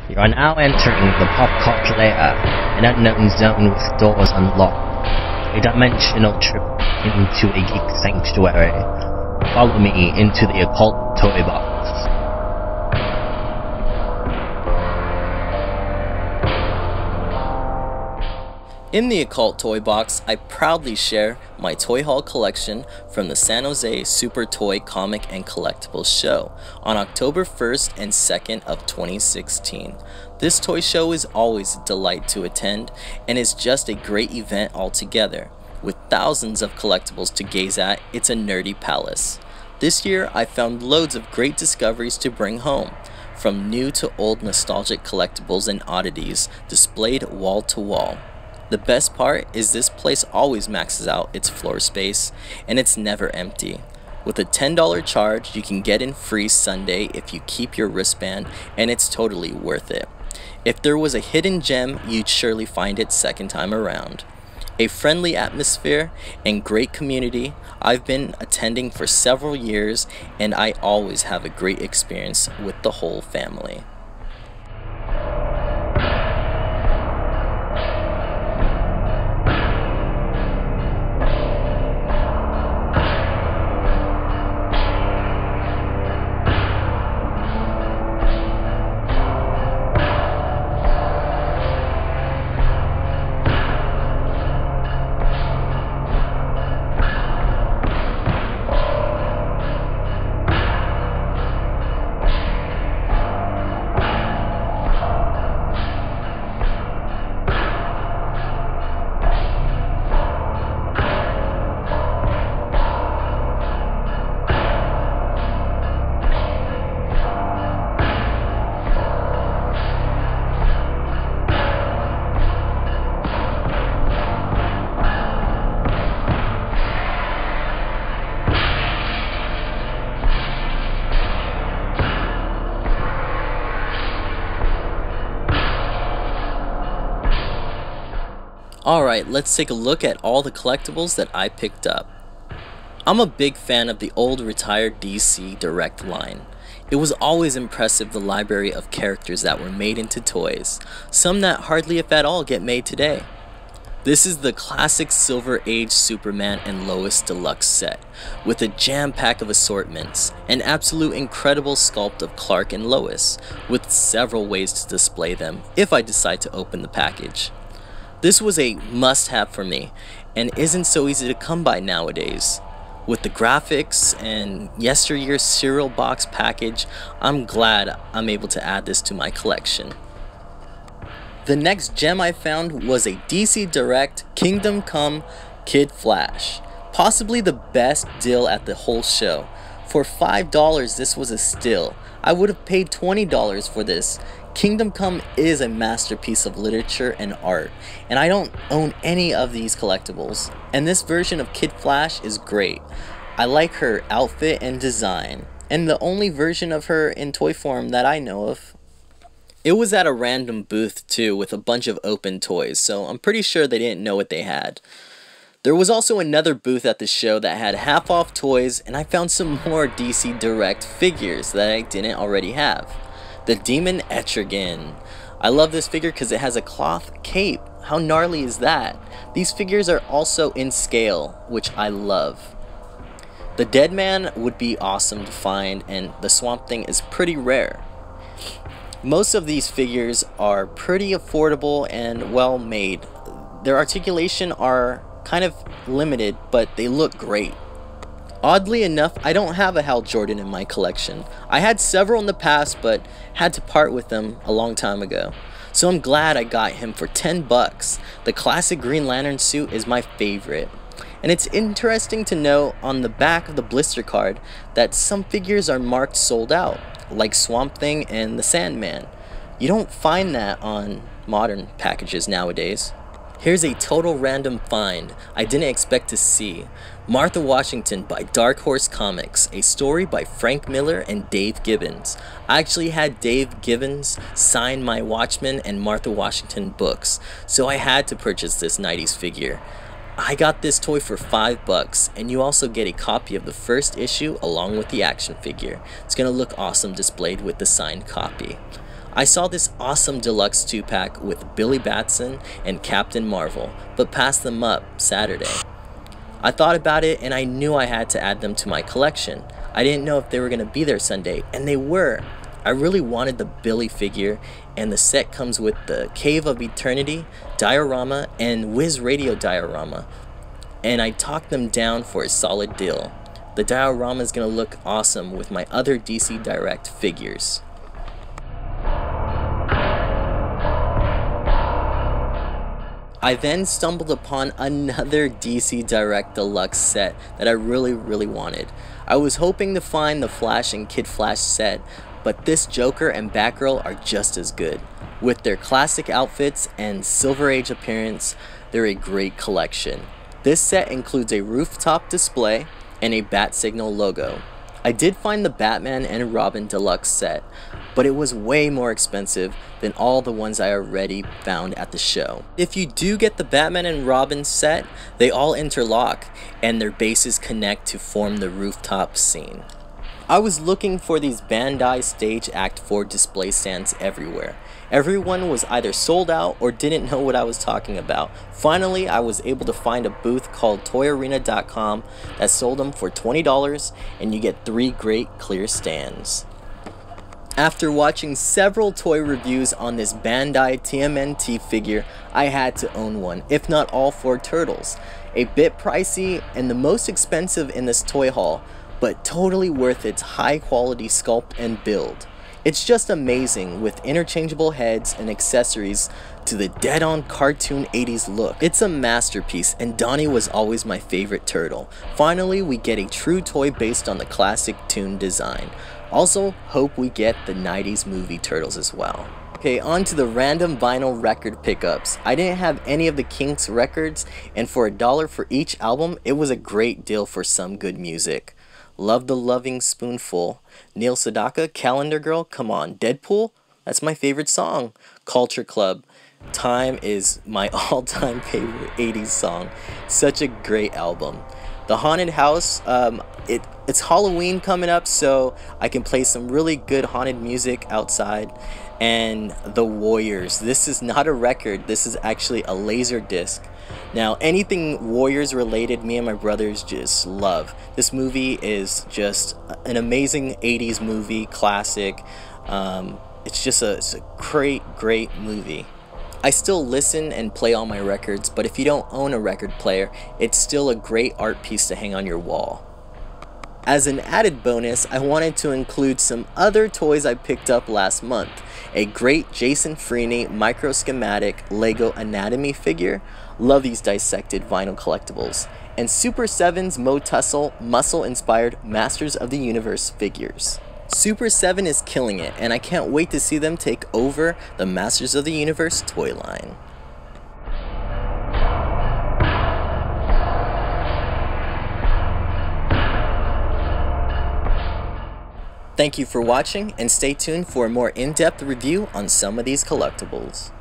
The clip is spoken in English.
You are now entering the pop calculator, an unknown zone with doors unlocked. A dimensional trip into a geek sanctuary. Follow me into the occult toy box. In the Occult Toy Box, I proudly share my toy haul collection from the San Jose Super Toy Comic and Collectibles show on October 1st and 2nd of 2016. This toy show is always a delight to attend and is just a great event altogether. With thousands of collectibles to gaze at, it's a nerdy palace. This year, I found loads of great discoveries to bring home, from new to old nostalgic collectibles and oddities displayed wall to wall. The best part is this place always maxes out its floor space, and it's never empty. With a $10 charge, you can get in free Sunday if you keep your wristband, and it's totally worth it. If there was a hidden gem, you'd surely find it second time around. A friendly atmosphere and great community. I've been attending for several years, and I always have a great experience with the whole family. Alright, let's take a look at all the collectibles that I picked up. I'm a big fan of the old retired DC Direct line. It was always impressive, the library of characters that were made into toys, some that hardly if at all get made today. This is the classic Silver Age Superman and Lois Deluxe set, with a jam-pack of assortments, an absolute incredible sculpt of Clark and Lois, with several ways to display them if I decide to open the package. This was a must-have for me, and isn't so easy to come by nowadays. With the graphics and yesteryear's cereal box package, I'm glad I'm able to add this to my collection. The next gem I found was a DC Direct Kingdom Come Kid Flash. Possibly the best deal at the whole show. For $5, this was a steal. I would have paid $20 for this. Kingdom Come is a masterpiece of literature and art, and I don't own any of these collectibles. And this version of Kid Flash is great. I like her outfit and design, and the only version of her in toy form that I know of. It was at a random booth too, with a bunch of open toys, so I'm pretty sure they didn't know what they had. There was also another booth at the show that had half-off toys, and I found some more DC Direct figures that I didn't already have. The Demon Etrigan. I love this figure because it has a cloth cape. How gnarly is that? These figures are also in scale, which I love. The Dead Man would be awesome to find, and the Swamp Thing is pretty rare. Most of these figures are pretty affordable and well made. Their articulation are kind of limited, but they look great. Oddly enough, I don't have a Hal Jordan in my collection. I had several in the past, but had to part with them a long time ago. So I'm glad I got him for $10. The classic Green Lantern suit is my favorite. And it's interesting to know on the back of the blister card that some figures are marked sold out, like Swamp Thing and the Sandman. You don't find that on modern packages nowadays. Here's a total random find I didn't expect to see. Martha Washington by Dark Horse Comics, a story by Frank Miller and Dave Gibbons. I actually had Dave Gibbons sign my Watchmen and Martha Washington books, so I had to purchase this 90s figure. I got this toy for $5, and you also get a copy of the first issue along with the action figure. It's gonna look awesome displayed with the signed copy. I saw this awesome deluxe 2-pack with Billy Batson and Captain Marvel, but passed them up Saturday. I thought about it and I knew I had to add them to my collection. I didn't know if they were going to be there Sunday, and they were. I really wanted the Billy figure, and the set comes with the Cave of Eternity diorama and Wiz Radio diorama, and I talked them down for a solid deal. The diorama is going to look awesome with my other DC Direct figures. I then stumbled upon another DC Direct Deluxe set that I really wanted. I was hoping to find the Flash and Kid Flash set, but this Joker and Batgirl are just as good. With their classic outfits and Silver Age appearance, they're a great collection. This set includes a rooftop display and a Bat Signal logo. I did find the Batman and Robin Deluxe set, but it was way more expensive than all the ones I already found at the show. If you do get the Batman and Robin set, they all interlock and their bases connect to form the rooftop scene. I was looking for these Bandai Stage Act 4 display stands everywhere. Everyone was either sold out or didn't know what I was talking about. Finally, I was able to find a booth called toyarena.com that sold them for $20, and you get 3 great clear stands. After watching several toy reviews on this Bandai Tmnt figure, I had to own one, if not all 4 turtles. A bit pricey and the most expensive in this toy haul, but totally worth its high quality sculpt and build. It's just amazing with interchangeable heads and accessories to the dead-on cartoon 80s look. It's a masterpiece, and Donnie was always my favorite turtle. Finally, we get a true toy based on the classic toon design. Also, hope we get the 90s movie Turtles as well. Okay, on to the random vinyl record pickups. I didn't have any of the Kinks records, and for $1 for each album, it was a great deal for some good music. Love the Loving Spoonful, Neil Sedaka, Calendar Girl, come on, Deadpool, that's my favorite song. Culture Club, Time is my all-time favorite 80s song. Such a great album. The Haunted House, it's Halloween coming up, so I can play some really good haunted music outside. And The Warriors, this is not a record, this is actually a laser disc. Now, anything Warriors related, me and my brothers just love. This movie is just an amazing 80s movie, classic. It's a great movie. I still listen and play all my records, but if you don't own a record player, it's still a great art piece to hang on your wall. As an added bonus, I wanted to include some other toys I picked up last month. A great Jason Freeney micro schematic Lego Anatomy figure, love these dissected vinyl collectibles, and Super 7's Motu muscle inspired Masters of the Universe figures. Super 7 is killing it, and I can't wait to see them take over the Masters of the Universe toy line. Thank you for watching, and stay tuned for a more in-depth review on some of these collectibles.